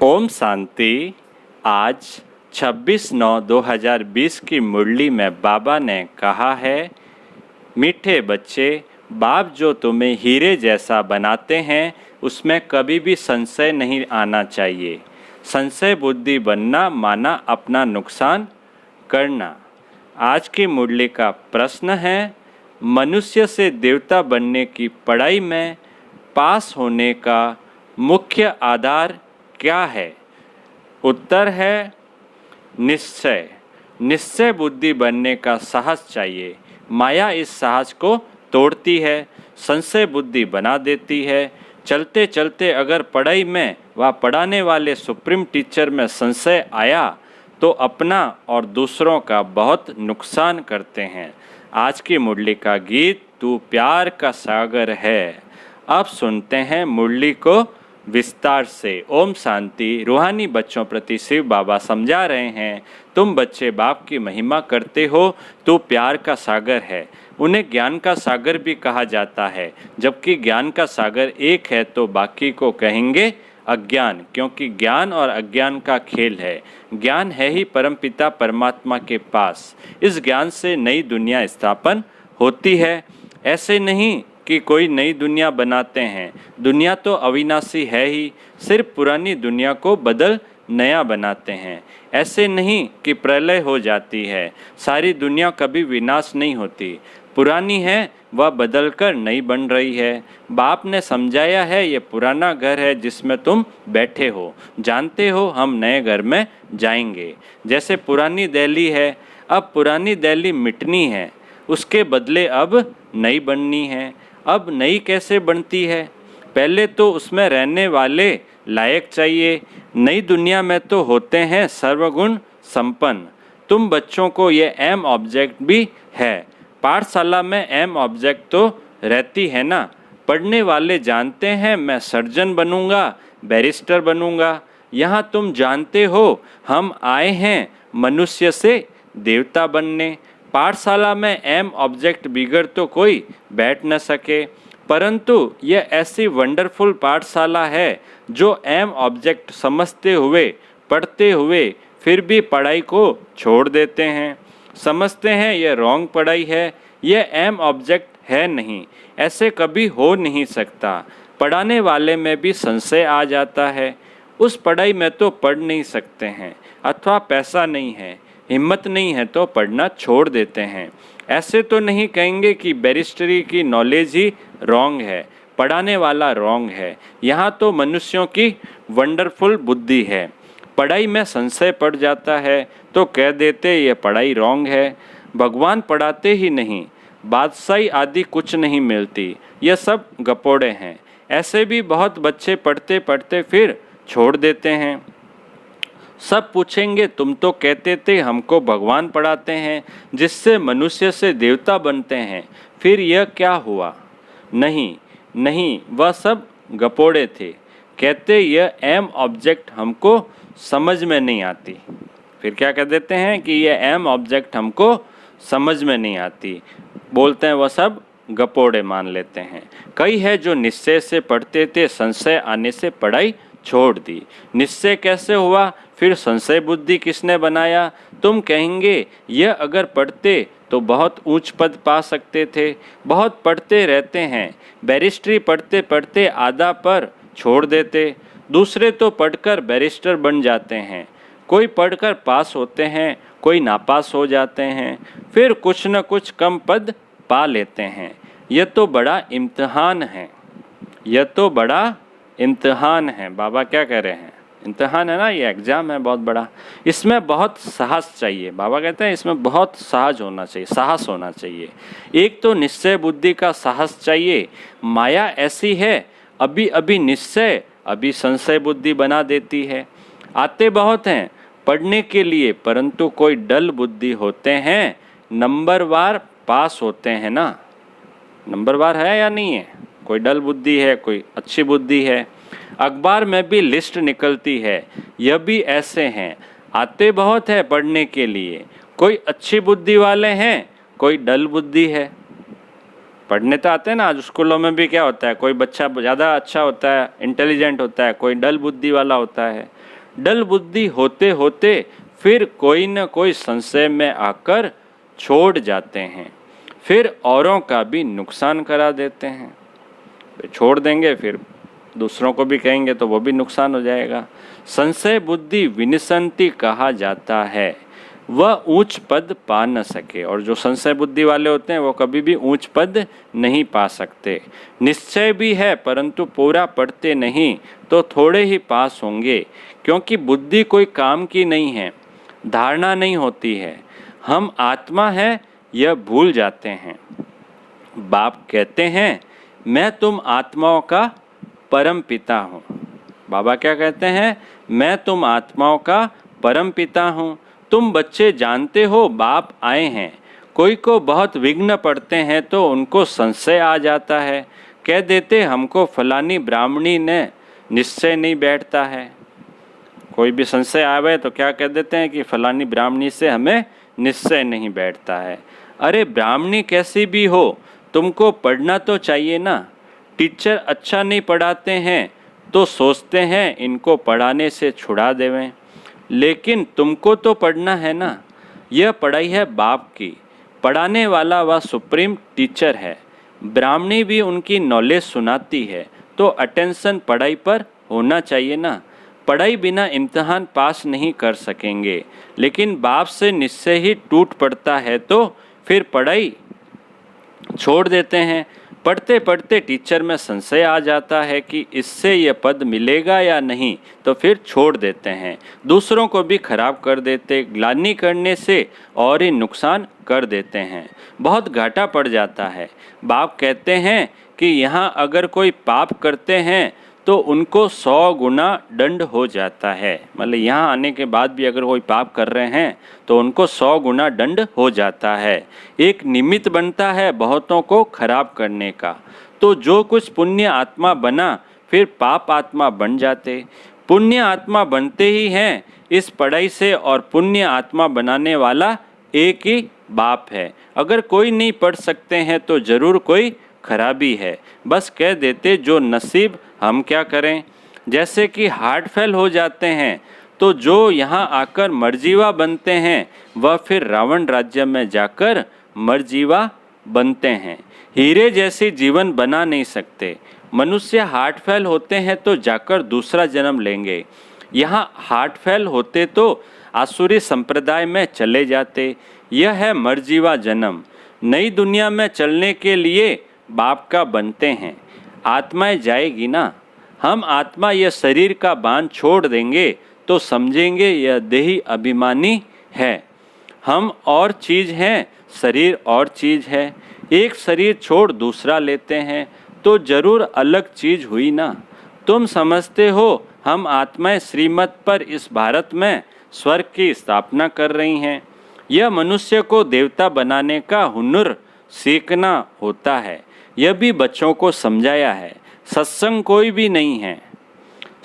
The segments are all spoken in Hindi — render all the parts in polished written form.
ओम शांति। आज 26/9/2020 की मुरली में बाबा ने कहा है, मीठे बच्चे, बाप जो तुम्हें हीरे जैसा बनाते हैं उसमें कभी भी संशय नहीं आना चाहिए। संशय बुद्धि बनना माना अपना नुकसान करना। आज की मुरली का प्रश्न है, मनुष्य से देवता बनने की पढ़ाई में पास होने का मुख्य आधार क्या है? उत्तर है निश्चय। निश्चय बुद्धि बनने का साहस चाहिए। माया इस साहस को तोड़ती है, संशय बुद्धि बना देती है। चलते चलते अगर पढ़ाई में व पढ़ाने वाले सुप्रीम टीचर में संशय आया तो अपना और दूसरों का बहुत नुकसान करते हैं। आज की मुरली का गीत तू प्यार का सागर है। अब सुनते हैं मुरली को विस्तार से। ओम शांति। रूहानी बच्चों प्रति शिव बाबा समझा रहे हैं, तुम बच्चे बाप की महिमा करते हो, तो प्यार का सागर है। उन्हें ज्ञान का सागर भी कहा जाता है, जबकि ज्ञान का सागर एक है तो बाकी को कहेंगे अज्ञान, क्योंकि ज्ञान और अज्ञान का खेल है। ज्ञान है ही परमपिता परमात्मा के पास। इस ज्ञान से नई दुनिया स्थापन होती है। ऐसे नहीं कि कोई नई दुनिया बनाते हैं। दुनिया तो अविनाशी है ही, सिर्फ पुरानी दुनिया को बदल नया बनाते हैं। ऐसे नहीं कि प्रलय हो जाती है। सारी दुनिया कभी विनाश नहीं होती। पुरानी है वह बदलकर नई बन रही है। बाप ने समझाया है, ये पुराना घर है जिसमें तुम बैठे हो। जानते हो हम नए घर में जाएंगे। जैसे पुरानी दिल्ली है, अब पुरानी दिल्ली मिटनी है, उसके बदले अब नई बननी है। अब नई कैसे बनती है? पहले तो उसमें रहने वाले लायक चाहिए। नई दुनिया में तो होते हैं सर्वगुण संपन्न। तुम बच्चों को ये एम ऑब्जेक्ट भी है। पाठशाला में एम ऑब्जेक्ट तो रहती है ना। पढ़ने वाले जानते हैं मैं सर्जन बनूंगा, बैरिस्टर बनूंगा। यहाँ तुम जानते हो हम आए हैं मनुष्य से देवता बनने। पाठशाला में एम ऑब्जेक्ट बिगड़ तो कोई बैठ न सके, परंतु यह ऐसी वंडरफुल पाठशाला है जो एम ऑब्जेक्ट समझते हुए, पढ़ते हुए फिर भी पढ़ाई को छोड़ देते हैं। समझते हैं यह रॉन्ग पढ़ाई है, यह एम ऑब्जेक्ट है नहीं, ऐसे कभी हो नहीं सकता। पढ़ाने वाले में भी संशय आ जाता है, उस पढ़ाई में तो पढ़ नहीं सकते हैं, अथवा पैसा नहीं है, हिम्मत नहीं है तो पढ़ना छोड़ देते हैं। ऐसे तो नहीं कहेंगे कि बैरिस्टरी की नॉलेज ही रॉन्ग है, पढ़ाने वाला रॉन्ग है। यहाँ तो मनुष्यों की वंडरफुल बुद्धि है। पढ़ाई में संशय पड़ जाता है तो कह देते ये पढ़ाई रॉन्ग है। भगवान पढ़ाते ही नहीं, बादशाही आदि कुछ नहीं मिलती, ये सब गपोड़े हैं। ऐसे भी बहुत बच्चे पढ़ते पढ़ते फिर छोड़ देते हैं। सब पूछेंगे तुम तो कहते थे हमको भगवान पढ़ाते हैं जिससे मनुष्य से देवता बनते हैं, फिर यह क्या हुआ? नहीं, वह सब गपोड़े थे। कहते यह एम ऑब्जेक्ट हमको समझ में नहीं आती। फिर क्या कह देते हैं कि यह एम ऑब्जेक्ट हमको समझ में नहीं आती। बोलते हैं वह सब गपोड़े मान लेते हैं। कई है जो निश्चय से पढ़ते थे, संशय आने से पढ़ाई छोड़ दी। निश्चय कैसे हुआ? फिर संशय बुद्धि किसने बनाया? तुम कहेंगे यह अगर पढ़ते तो बहुत ऊंच पद पा सकते थे। बहुत पढ़ते रहते हैं, बैरिस्ट्री पढ़ते पढ़ते आधा पर छोड़ देते। दूसरे तो पढ़कर बैरिस्टर बन जाते हैं। कोई पढ़कर पास होते हैं, कोई नापास हो जाते हैं, फिर कुछ न कुछ कम पद पा लेते हैं। यह तो बड़ा इम्तिहान है, यह तो बड़ा इम्तिहान है। बाबा क्या कह रहे हैं? इम्तिहान है ना, ये एग्ज़ाम है बहुत बड़ा। इसमें बहुत साहस चाहिए। बाबा कहते हैं इसमें बहुत साहस होना चाहिए। एक तो निश्चय बुद्धि का साहस चाहिए। माया ऐसी है, अभी अभी निश्चय, अभी संशय बुद्धि बना देती है। आते बहुत हैं पढ़ने के लिए, परंतु कोई डल बुद्धि होते हैं, नंबरवार पास होते हैं ना। नंबरवार है या नहीं है? कोई डल बुद्धि है, कोई अच्छी बुद्धि है। अखबार में भी लिस्ट निकलती है, यह भी ऐसे हैं। आते बहुत है पढ़ने के लिए, कोई अच्छी बुद्धि वाले हैं, कोई डल बुद्धि है। पढ़ने तो आते हैं ना, आज स्कूलों में भी क्या होता है, कोई बच्चा ज़्यादा अच्छा होता है, इंटेलिजेंट होता है, कोई डल बुद्धि वाला होता है। डल बुद्धि होते होते फिर कोई न कोई संशय में आकर छोड़ जाते हैं, फिर औरों का भी नुकसान करा देते हैं। छोड़ देंगे फिर दूसरों को भी कहेंगे तो वो भी नुकसान हो जाएगा। संशय बुद्धि विनिसंति कहा जाता है, वह ऊंच पद पा न सके। और जो संशय बुद्धि वाले होते हैं वो कभी भी ऊंच पद नहीं पा सकते। निश्चय भी है परंतु पूरा पढ़ते नहीं तो थोड़े ही पास होंगे, क्योंकि बुद्धि कोई काम की नहीं है, धारणा नहीं होती है। हम आत्मा है यह भूल जाते हैं। बाप कहते हैं मैं तुम आत्माओं का परम पिता हूँ। बाबा क्या कहते हैं, मैं तुम आत्माओं का परम पिता हूँ। तुम बच्चे जानते हो बाप आए हैं। कोई को बहुत विघ्न पड़ते हैं तो उनको संशय आ जाता है, कह देते हमको फलानी ब्राह्मणी ने निश्चय नहीं बैठता है। कोई भी संशय आवे तो क्या कह देते हैं कि फलानी ब्राह्मणी से हमें निश्चय नहीं बैठता है। अरे ब्राह्मणी कैसी भी हो, तुमको पढ़ना तो चाहिए ना। टीचर अच्छा नहीं पढ़ाते हैं तो सोचते हैं इनको पढ़ाने से छुड़ा देवें, लेकिन तुमको तो पढ़ना है ना। यह पढ़ाई है बाप की, पढ़ाने वाला वह सुप्रीम टीचर है। ब्राह्मणी भी उनकी नॉलेज सुनाती है तो अटेंशन पढ़ाई पर होना चाहिए ना। पढ़ाई बिना इम्तिहान पास नहीं कर सकेंगे, लेकिन बाप से निश्चय ही टूट पड़ता है तो फिर पढ़ाई छोड़ देते हैं। पढ़ते पढ़ते टीचर में संशय आ जाता है कि इससे यह पद मिलेगा या नहीं, तो फिर छोड़ देते हैं। दूसरों को भी खराब कर देते, ग्लानि करने से और ही नुकसान कर देते हैं, बहुत घाटा पड़ जाता है। बाप कहते हैं कि यहाँ अगर कोई पाप करते हैं तो उनको 100 गुना दंड हो जाता है। मतलब यहाँ आने के बाद भी अगर कोई पाप कर रहे हैं तो उनको 100 गुना दंड हो जाता है। एक निमित्त बनता है बहुतों को खराब करने का। तो जो कुछ पुण्य आत्मा बना फिर पाप आत्मा बन जाते। पुण्य आत्मा बनते ही हैं इस पढ़ाई से, और पुण्य आत्मा बनाने वाला एक ही बाप है। अगर कोई नहीं पढ़ सकते हैं तो ज़रूर कोई खराबी है। बस कह देते जो नसीब, हम क्या करें। जैसे कि हार्ट फेल हो जाते हैं तो जो यहाँ आकर मरजीवा बनते हैं वह फिर रावण राज्य में जाकर मरजीवा बनते हैं। हीरे जैसी जीवन बना नहीं सकते। मनुष्य हार्ट फेल होते हैं तो जाकर दूसरा जन्म लेंगे। यहाँ हार्ट फेल होते तो आसुरी संप्रदाय में चले जाते। यह है मरजीवा जन्म। नई दुनिया में चलने के लिए बाप का बनते हैं। आत्माएं जाएगी ना। हम आत्मा यह शरीर का बांध छोड़ देंगे तो समझेंगे यह देही अभिमानी है। हम और चीज़ हैं, शरीर और चीज़ है। एक शरीर छोड़ दूसरा लेते हैं तो जरूर अलग चीज़ हुई ना। तुम समझते हो हम आत्माएं श्रीमत पर इस भारत में स्वर्ग की स्थापना कर रही हैं। यह मनुष्य को देवता बनाने का हुनर सीखना होता है। यह भी बच्चों को समझाया है। सत्संग कोई भी नहीं है।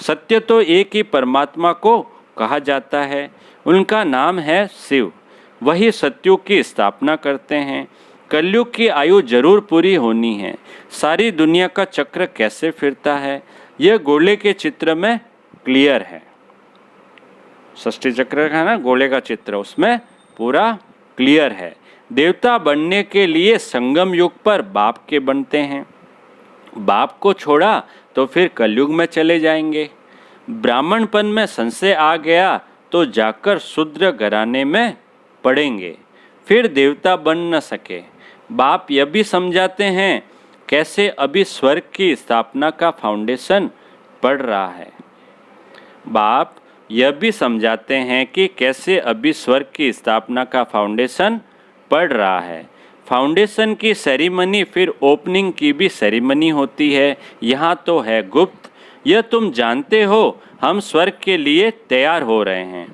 सत्य तो एक ही परमात्मा को कहा जाता है, उनका नाम है शिव। वही सत्युग की स्थापना करते हैं। कलयुग की आयु जरूर पूरी होनी है। सारी दुनिया का चक्र कैसे फिरता है यह गोले के चित्र में क्लियर है। षष्ठी चक्र का ना गोले का चित्र, उसमें पूरा क्लियर है। देवता बनने के लिए संगम युग पर बाप के बनते हैं। बाप को छोड़ा तो फिर कलयुग में चले जाएंगे। ब्राह्मणपन में संशय आ गया तो जाकर शूद्र घराने में पड़ेंगे, फिर देवता बन न सके। बाप यह भी समझाते हैं कैसे अभी स्वर्ग की स्थापना का फाउंडेशन पड़ रहा है। बाप यह भी समझाते हैं कि कैसे अभी स्वर्ग की स्थापना का फाउंडेशन पड़ रहा है। फाउंडेशन की सेरेमनी फिर ओपनिंग की भी सेरेमनी होती है। यहाँ तो है गुप्त। यह तुम जानते हो हम स्वर्ग के लिए तैयार हो रहे हैं।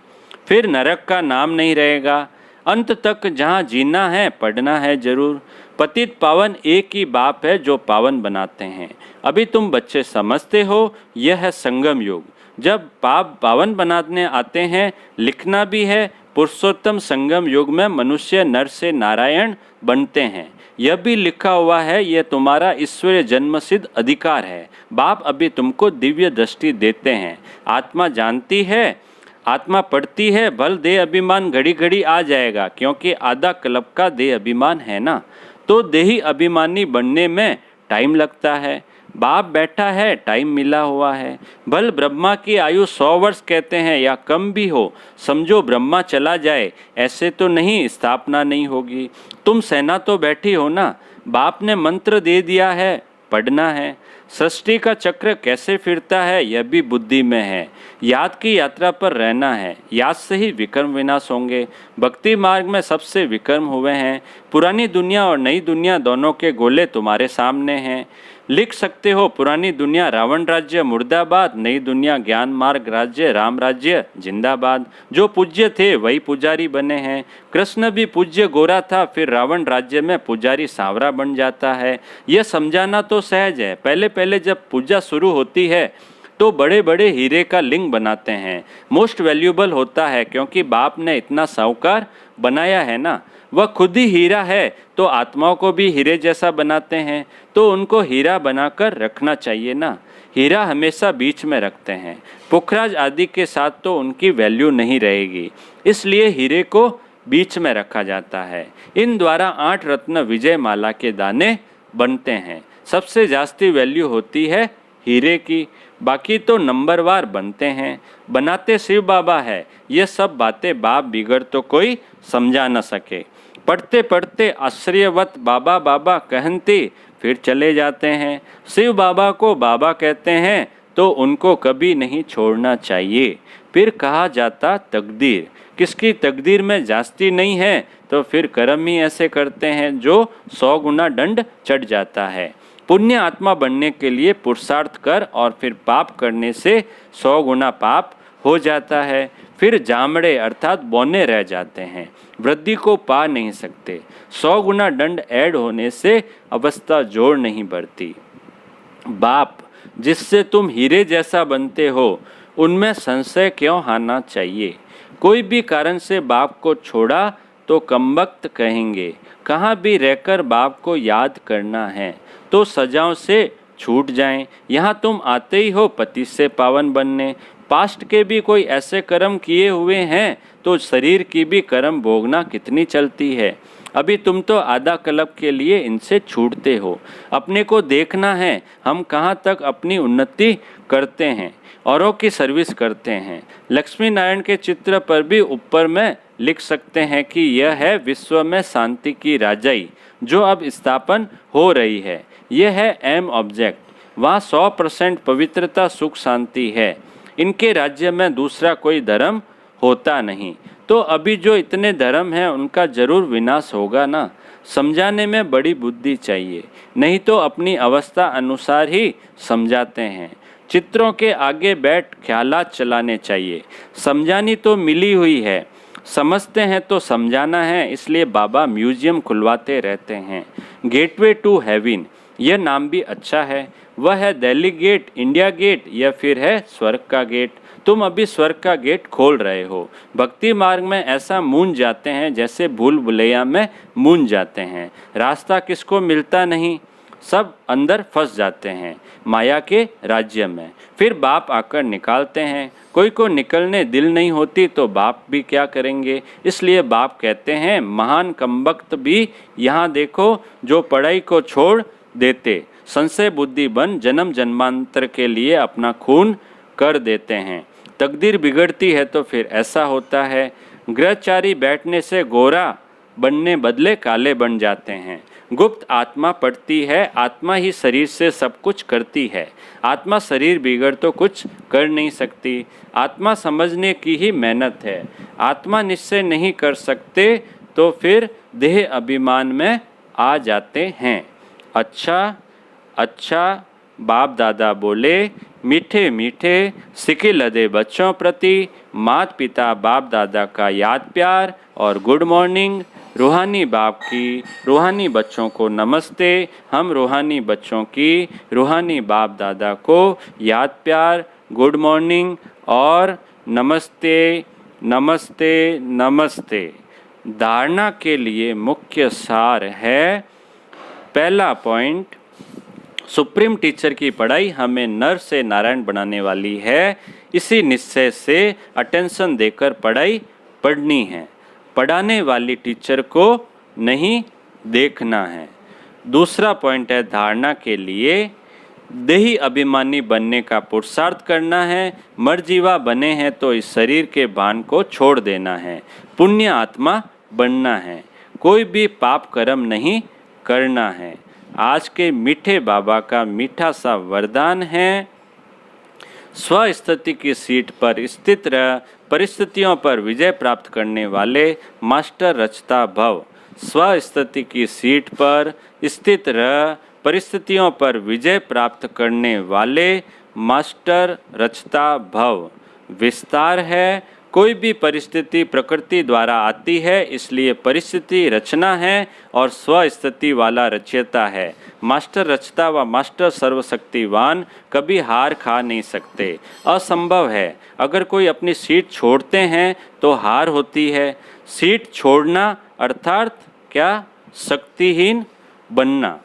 फिर नरक का नाम नहीं रहेगा। अंत तक जहाँ जीना है पढ़ना है जरूर। पतित पावन एक ही बाप है जो पावन बनाते हैं। अभी तुम बच्चे समझते हो यह है संगम युग, जब पाप पावन बनाने आते हैं। लिखना भी है, पुरुषोत्तम संगम युग में मनुष्य नर से नारायण बनते हैं। यह भी लिखा हुआ है, यह तुम्हारा ईश्वरीय जन्मसिद्ध अधिकार है। बाप अभी तुमको दिव्य दृष्टि देते हैं। आत्मा जानती है, आत्मा पढ़ती है, बल देह अभिमान घड़ी घड़ी आ जाएगा, क्योंकि आधा कल्प का देह अभिमान है ना, तो देही अभिमानी बनने में टाइम लगता है। बाप बैठा है, टाइम मिला हुआ है। भल ब्रह्मा की आयु 100 वर्ष कहते हैं या कम भी हो, समझो ब्रह्मा चला जाए ऐसे तो नहीं, स्थापना नहीं होगी। तुम सेना तो बैठी हो ना, बाप ने मंत्र दे दिया है, पढ़ना है। सृष्टि का चक्र कैसे फिरता है यह भी बुद्धि में है। याद की यात्रा पर रहना है, याद से ही विकर्म विनाश होंगे। भक्ति मार्ग में सबसे विकर्म हुए हैं। पुरानी दुनिया और नई दुनिया दोनों के गोले तुम्हारे सामने हैं। लिख सकते हो, पुरानी दुनिया रावण राज्य मुर्दाबाद, नई दुनिया ज्ञान मार्ग राज्य राम राज्य जिंदाबाद। जो पूज्य थे वही पुजारी बने हैं। कृष्ण भी पूज्य गोरा था, फिर रावण राज्य में पुजारी सांवरा बन जाता है। यह समझाना तो सहज है। पहले पहले जब पूजा शुरू होती है तो बड़े बड़े हीरे का लिंग बनाते हैं। मोस्ट वैल्यूएबल होता है, क्योंकि बाप ने इतना साहूकार बनाया है ना। वह खुद ही हीरा है, तो आत्माओं को भी हीरे जैसा बनाते हैं, तो उनको हीरा बनाकर रखना चाहिए ना। हीरा हमेशा बीच में रखते हैं। पुखराज आदि के साथ तो उनकी वैल्यू नहीं रहेगी, इसलिए हीरे को बीच में रखा जाता है। इन द्वारा 8 रत्न विजय माला के दाने बनते हैं। सबसे जास्ती वैल्यू होती है हीरे की, बाकी तो नंबरवार बनते हैं। बनाते शिव बाबा है। ये सब बातें बाप बिगड़ तो कोई समझा न सके। पढ़ते पढ़ते आश्चर्यवत बाबा बाबा कहते फिर चले जाते हैं। शिव बाबा को बाबा कहते हैं तो उनको कभी नहीं छोड़ना चाहिए। फिर कहा जाता तकदीर, किसकी तकदीर में जास्ती नहीं है तो फिर कर्म ही ऐसे करते हैं जो 100 गुना दंड चढ़ जाता है। पुण्य आत्मा बनने के लिए पुरुषार्थ कर और फिर पाप करने से 100 गुना पाप हो जाता है। फिर जामड़े अर्थात बौने रह जाते हैं, वृद्धि को पा नहीं सकते। 100 गुना दंड ऐड होने से अवस्था जोड़ नहीं बढ़ती। बाप जिससे तुम हीरे जैसा बनते हो उनमें संशय क्यों आना चाहिए। कोई भी कारण से बाप को छोड़ा तो कमबख्त कहेंगे। कहाँ भी रहकर बाप को याद करना है तो सजाओं से छूट जाएं। यहाँ तुम आते ही हो पति से पावन बनने। पास्ट के भी कोई ऐसे कर्म किए हुए हैं तो शरीर की भी कर्म भोगना कितनी चलती है। अभी तुम तो आधा कल्प के लिए इनसे छूटते हो। अपने को देखना है, हम कहाँ तक अपनी उन्नति करते हैं, औरों की सर्विस करते हैं। लक्ष्मी नारायण के चित्र पर भी ऊपर में लिख सकते हैं कि यह है विश्व में शांति की राजाई जो अब स्थापन हो रही है। यह है एम ऑब्जेक्ट। वहाँ 100% पवित्रता सुख शांति है। इनके राज्य में दूसरा कोई धर्म होता नहीं। तो अभी जो इतने धर्म हैं उनका जरूर विनाश होगा ना। समझाने में बड़ी बुद्धि चाहिए, नहीं तो अपनी अवस्था अनुसार ही समझाते हैं। चित्रों के आगे बैठ ख्यालात चलाने चाहिए। समझानी तो मिली हुई है, समझते हैं तो समझाना है, इसलिए बाबा म्यूजियम खुलवाते रहते हैं। गेटवे टू हेवन यह नाम भी अच्छा है। वह है दिल्ली गेट, इंडिया गेट या फिर है स्वर्ग का गेट। तुम अभी स्वर्ग का गेट खोल रहे हो। भक्ति मार्ग में ऐसा मूंझ जाते हैं जैसे भूल भुलैया में मूंझ जाते हैं। रास्ता किसको मिलता नहीं, सब अंदर फंस जाते हैं माया के राज्य में। फिर बाप आकर निकालते हैं। कोई को निकलने दिल नहीं होती तो बाप भी क्या करेंगे। इसलिए बाप कहते हैं महान कमबख्त भी यहाँ देखो जो पढ़ाई को छोड़ देते संशय बुद्धि बन जन्म जन्मांतर के लिए अपना खून कर देते हैं। तकदीर बिगड़ती है तो फिर ऐसा होता है। ग्रहचारी बैठने से गोरा बनने बदले काले बन जाते हैं। गुप्त आत्मा पढ़ती है। आत्मा ही शरीर से सब कुछ करती है। आत्मा शरीर बिगड़ तो कुछ कर नहीं सकती। आत्मा समझने की ही मेहनत है। आत्मा निश्चय नहीं कर सकते तो फिर देह अभिमान में आ जाते हैं। अच्छा बाप दादा बोले, मीठे मीठे सिके लदे बच्चों प्रति माता पिता बाप दादा का याद प्यार और गुड मॉर्निंग। रूहानी बाप की रूहानी बच्चों को नमस्ते। हम रूहानी बच्चों की रूहानी बाप दादा को याद प्यार, गुड मॉर्निंग और नमस्ते। नमस्ते नमस्ते। धारणा के लिए मुख्य सार है, पहला पॉइंट, सुप्रीम टीचर की पढ़ाई हमें नर से नारायण बनाने वाली है। इसी निश्चय से अटेंशन देकर पढ़ाई पढ़नी है। पढ़ाने वाली टीचर को नहीं देखना है। दूसरा पॉइंट है, धारणा के लिए देही अभिमानी बनने का पुरुषार्थ करना है। मर्जीवा बने हैं तो इस शरीर के भान को छोड़ देना है। पुण्य आत्मा बनना है। कोई भी पाप कर्म नहीं करना है। आज के मीठे बाबा का मीठा सा वरदान है, स्वस्थिति की सीट पर स्थित रह, परिस्थितियों पर विजय प्राप्त करने वाले मास्टर रचता भव। स्वस्थिति की सीट पर स्थित रह, परिस्थितियों पर विजय प्राप्त करने वाले मास्टर रचता भव। विस्तार है, कोई भी परिस्थिति प्रकृति द्वारा आती है, इसलिए परिस्थिति रचना है और स्वस्थिति वाला रचयिता है। मास्टर रचता व मास्टर सर्वशक्तिवान कभी हार खा नहीं सकते, असंभव है। अगर कोई अपनी सीट छोड़ते हैं तो हार होती है। सीट छोड़ना अर्थात क्या? शक्तिहीन बनना।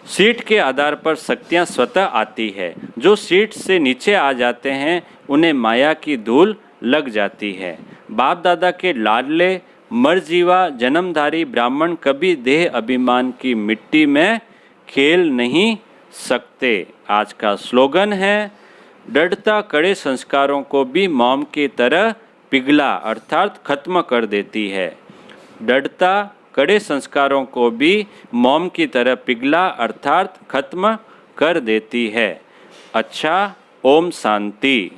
सीट के आधार पर शक्तियाँ स्वतः आती है। जो सीट से नीचे आ जाते हैं उन्हें माया की धूल लग जाती है। बाप दादा के लाडले मरजीवा जन्मधारी ब्राह्मण कभी देह अभिमान की मिट्टी में खेल नहीं सकते। आज का स्लोगन है, दृढ़ता कड़े संस्कारों को भी मोम की तरह पिघला अर्थात खत्म कर देती है। दृढ़ता कड़े संस्कारों को भी मोम की तरह पिघला अर्थात खत्म कर देती है। अच्छा, ओम शांति।